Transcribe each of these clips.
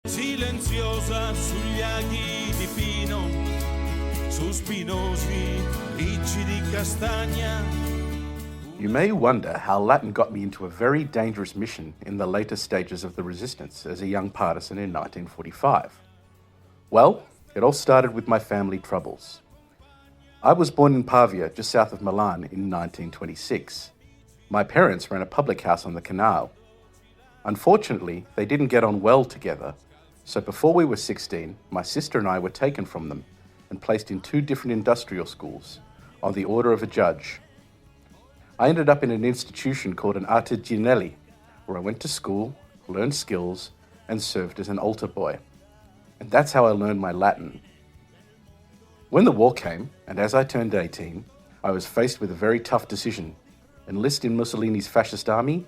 Silenziosa sugli aghi di pino, su spinosi ricci di castagna. You may wonder how Latin got me into a very dangerous mission in the later stages of the resistance as a young partisan in 1945. Well, it all started with my family troubles. I was born in Pavia, just south of Milan, in 1926. My parents ran a public house on the canal. Unfortunately, they didn't get on well together, so before we were 16, my sister and I were taken from them and placed in 2 different industrial schools on the order of a judge. I ended up in an institution called an Artigianelli, where I went to school, learned skills, and served as an altar boy. And that's how I learned my Latin. When the war came, and as I turned 18, I was faced with a very tough decision: enlist in Mussolini's fascist army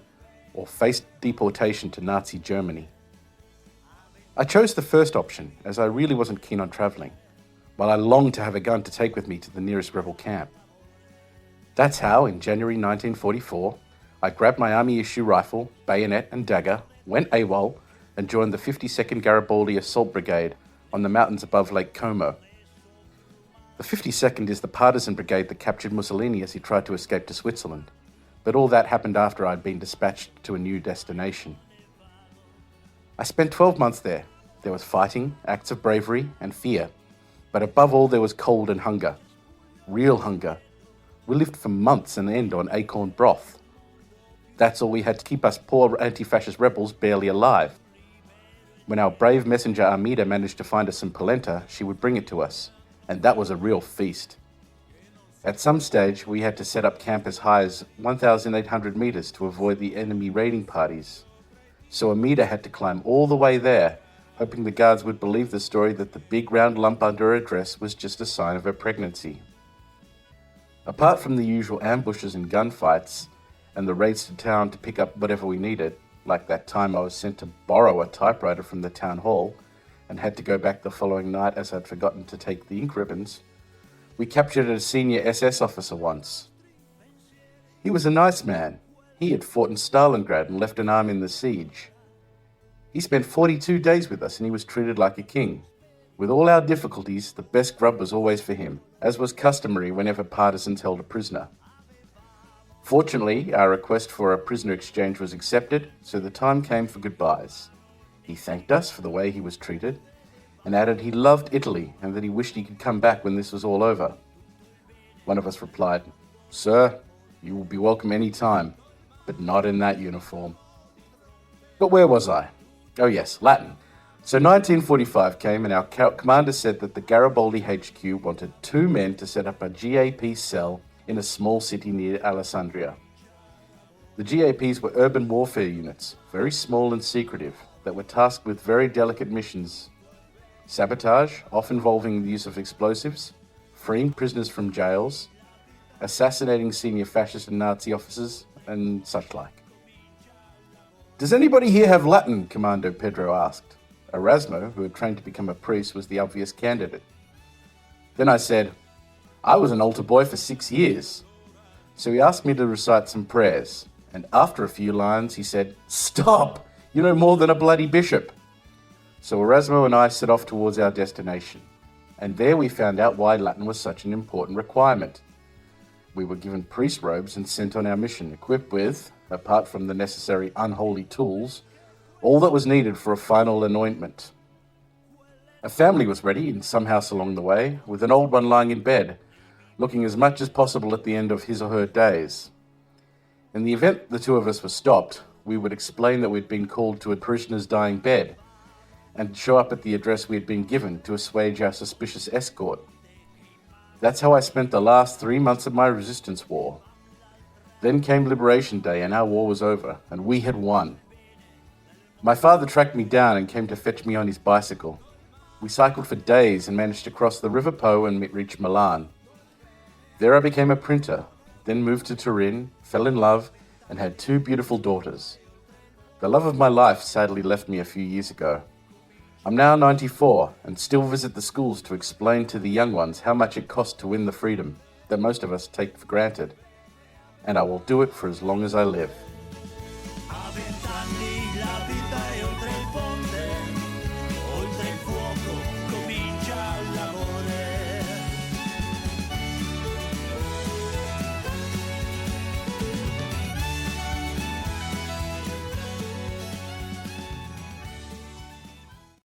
or face deportation to Nazi Germany. I chose the first option, as I really wasn't keen on travelling, while I longed to have a gun to take with me to the nearest rebel camp. That's how, in January 1944, I grabbed my army issue rifle, bayonet and dagger, went AWOL, and joined the 52nd Garibaldi Assault Brigade on the mountains above Lake Como. The 52nd is the Partisan Brigade that captured Mussolini as he tried to escape to Switzerland, but all that happened after I'd been dispatched to a new destination. I spent 12 months there. There was fighting, acts of bravery, and fear, but above all there was cold and hunger. Real hunger. We lived for months on end on acorn broth. That's all we had to keep us poor anti-fascist rebels barely alive. When our brave messenger Armida managed to find us some polenta, she would bring it to us, and that was a real feast. At some stage, we had to set up camp as high as 1,800 meters to avoid the enemy raiding parties. So Armida had to climb all the way there, hoping the guards would believe the story that the big round lump under her dress was just a sign of her pregnancy. Apart from the usual ambushes and gunfights, and the raids to town to pick up whatever we needed, like that time I was sent to borrow a typewriter from the town hall, and had to go back the following night as I'd forgotten to take the ink ribbons, we captured a senior SS officer once. He was a nice man. He had fought in Stalingrad and left an arm in the siege. He spent 42 days with us and he was treated like a king. With all our difficulties, the best grub was always for him, as was customary whenever partisans held a prisoner. Fortunately, our request for a prisoner exchange was accepted, so the time came for goodbyes. He thanked us for the way he was treated, and added he loved Italy and that he wished he could come back when this was all over. One of us replied, "Sir, you will be welcome any time, but not in that uniform." But where was I? Oh yes, Latin. So 1945 came and our commander said that the Garibaldi HQ wanted 2 men to set up a G.A.P. cell in a small city near Alessandria. The G.A.Ps were urban warfare units, very small and secretive, that were tasked with very delicate missions. Sabotage, often involving the use of explosives, freeing prisoners from jails, assassinating senior fascist and Nazi officers, and such like. "Does anybody here have Latin?" Commando Pedro asked. Erasmo, who had trained to become a priest, was the obvious candidate. Then I said, "I was an altar boy for 6 years." So he asked me to recite some prayers, and after a few lines he said, "Stop! You know more than a bloody bishop." So Erasmo and I set off towards our destination, and there we found out why Latin was such an important requirement. We were given priest robes and sent on our mission, equipped with, apart from the necessary unholy tools, all that was needed for a final anointment. A family was ready in some house along the way, with an old one lying in bed, looking as much as possible at the end of his or her days. In the event the 2 of us were stopped, we would explain that we'd been called to a prisoner's dying bed, and show up at the address we had been given to assuage our suspicious escort. That's how I spent the last 3 months of my resistance war. Then came Liberation Day and our war was over, and we had won. My father tracked me down and came to fetch me on his bicycle. We cycled for days and managed to cross the River Po and reach Milan. There I became a printer, then moved to Turin, fell in love, and had 2 beautiful daughters. The love of my life sadly left me a few years ago. I'm now 94 and still visit the schools to explain to the young ones how much it costs to win the freedom that most of us take for granted. And I will do it for as long as I live.